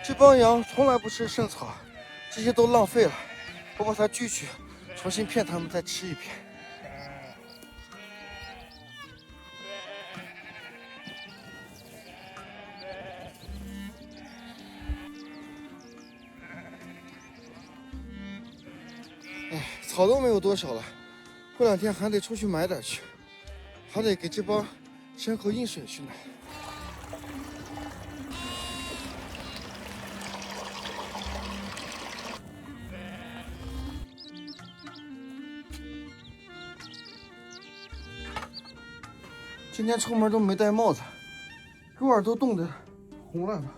这帮羊从来不吃剩草，这些都浪费了。我把它锯去，重新骗它们再吃一遍。哎，草都没有多少了，过2天还得出去买点去，还得给这帮牲口饮水去呢。今天出门都没戴帽子，给我耳朵冻得红了呢。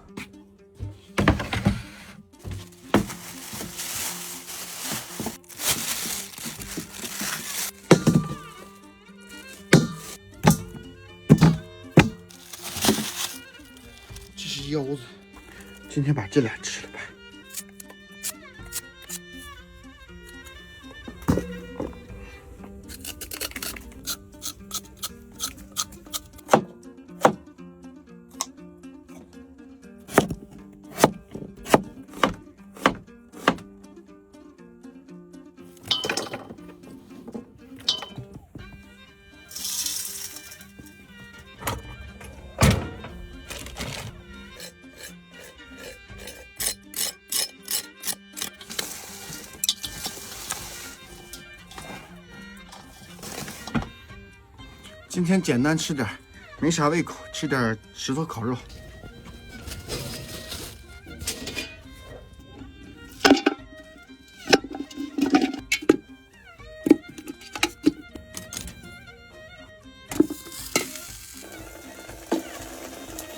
这是腰子，今天把这俩吃了吧。今天简单吃点，没啥胃口，吃点石头烤肉。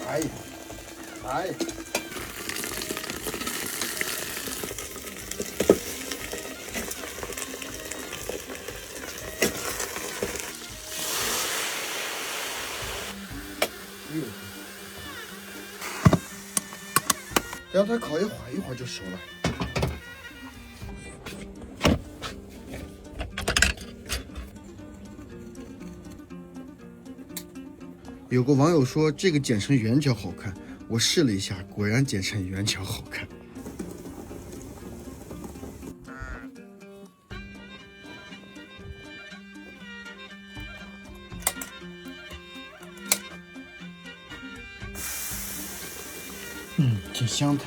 哎，哎。让它烤一会儿就熟了。有个网友说这个剪成圆角好看，我试了一下，果然剪成圆角好看。挺香的。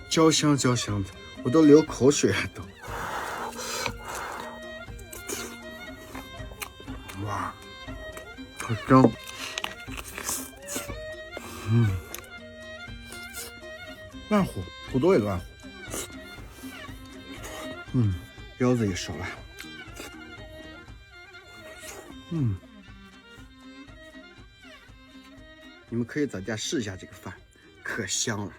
焦香焦香的，我都流口水了都。哇，好香！烂糊，土豆也烂糊。腰子也熟了。你们可以在家试一下这个饭，可香了。